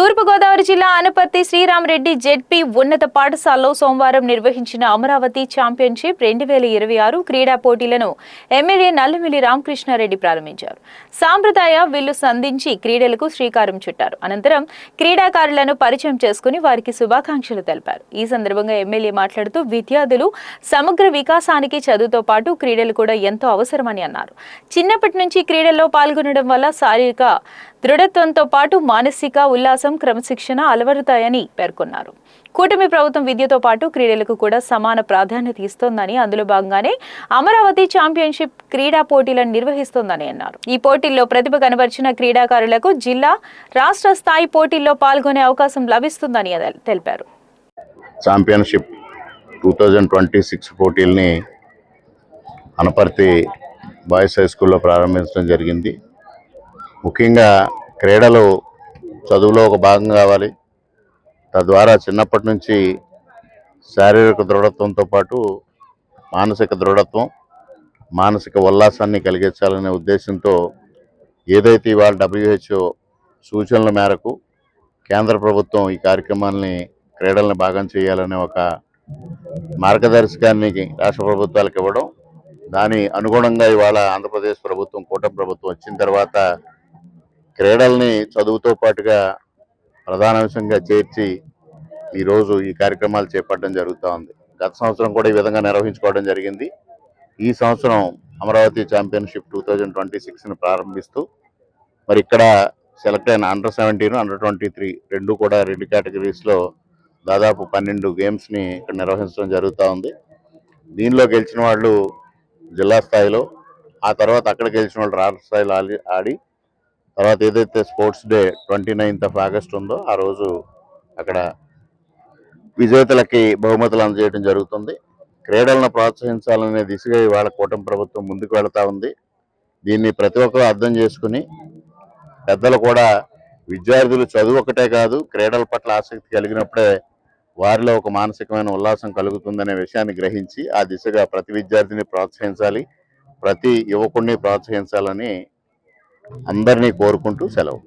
తూర్పుగోదావరి జిల్లా అనపర్తి శ్రీరామరెడ్డి జెడ్పీ ఉన్నత పాఠశాలలో సోమవారం నిర్వహించిన అమరావతి ఛాంపియన్షిప్ 2026 క్రీడా పోటీలను ఎమ్మెల్యే నల్లమిల్లి రామకృష్ణారెడ్డి ప్రారంభించారు. సాంప్రదాయ విల్లు సంధించి క్రీడలకు శ్రీకారం చుట్టారు. అనంతరం క్రీడాకారులను పరిచయం చేసుకుని వారికి శుభాకాంక్షలు తెలిపారు. ఈ సందర్భంగా ఎమ్మెల్యే మాట్లాడుతూ విద్యార్థులు సమగ్ర వికాసానికి చదువుతో పాటు క్రీడలు కూడా ఎంతో అవసరమని అన్నారు. చిన్నప్పటి నుంచి క్రీడల్లో పాల్గొనడం వల్ల శారీరక దృఢత్వంతో పాటు మానసిక ఉల్లాసం క్రమశిక్షణ అలవరుతాయని పేర్కొన్నారు. కూటమి ప్రభుత్వం విద్యతో పాటు క్రీడలకు కూడా సమాన ప్రాధాన్యత ఇస్తోందని, అందులో భాగంగానే అమరావతి ఛాంపియన్షిప్ క్రీడా పోటీలను నిర్వహిస్తోందని అన్నారు. ఈ పోటీల్లో ప్రతిభ కనబరిచిన క్రీడాకారులకు జిల్లా, రాష్ట్ర స్థాయి పోటీల్లో పాల్గొనే అవకాశం లభిస్తుందని తెలిపారు. ఛాంపియన్షిప్ 2026 పోటీల్ని అనపర్తి బాయ్స్ హై స్కూల్లో ప్రారంభించడం జరిగింది. ముఖ్యంగా క్రీడలు చదువులో ఒక భాగం కావాలి. తద్వారా చిన్నప్పటి నుంచి శారీరక దృఢత్వంతో పాటు మానసిక దృఢత్వం, మానసిక ఉల్లాసాన్ని కలిగించాలనే ఉద్దేశంతో ఏదైతే ఇవాళ WHO సూచనల మేరకు కేంద్ర ప్రభుత్వం ఈ కార్యక్రమాన్ని క్రీడలను భాగం చేయాలనే ఒక మార్గదర్శకాన్ని రాష్ట్ర ప్రభుత్వాలకు ఇవ్వడం, దాని అనుగుణంగా ఇవాళ ఆంధ్రప్రదేశ్ ప్రభుత్వం, కూటమి ప్రభుత్వం వచ్చిన తర్వాత క్రీడల్ని చదువుతో పాటుగా ప్రధానాంశంగా చేర్చి ఈరోజు ఈ కార్యక్రమాలు చేపట్టడం జరుగుతూ ఉంది. గత సంవత్సరం కూడా ఈ విధంగా నిర్వహించుకోవడం జరిగింది. ఈ సంవత్సరం అమరావతి ఛాంపియన్షిప్ 2026ని ప్రారంభిస్తూ మరి ఇక్కడ సెలెక్ట్ అయిన అండర్ 17, అండర్ 23 రెండు కేటగిరీస్లో దాదాపు 12 గేమ్స్ని ఇక్కడ నిర్వహించడం జరుగుతూ ఉంది. దీనిలో గెలిచిన వాళ్ళు జిల్లా స్థాయిలో, ఆ తర్వాత అక్కడ గెలిచిన వాళ్ళు రాష్ట్ర స్థాయిలో ఆడి తర్వాత ఏదైతే స్పోర్ట్స్ డే 29th ఆగస్ట్ ఉందో ఆ రోజు అక్కడ విజేతలకి బహుమతులు అందజేయడం జరుగుతుంది. క్రీడలను ప్రోత్సహించాలనే దిశగా ఇవాళ కూటమి ప్రభుత్వం ముందుకు వెళతా ఉంది. దీన్ని ప్రతి ఒక్కరూ అర్థం చేసుకుని పెద్దలు కూడా విద్యార్థులు చదువు ఒకటే కాదు, క్రీడల పట్ల ఆసక్తి కలిగినప్పుడే వారిలో ఒక మానసికమైన ఉల్లాసం కలుగుతుందనే విషయాన్ని గ్రహించి ఆ దిశగా ప్రతి విద్యార్థిని ప్రోత్సహించాలి, ప్రతి యువకుడిని ప్రోత్సహించాలని అందరినీ కోరుకుంటూ సెలవు.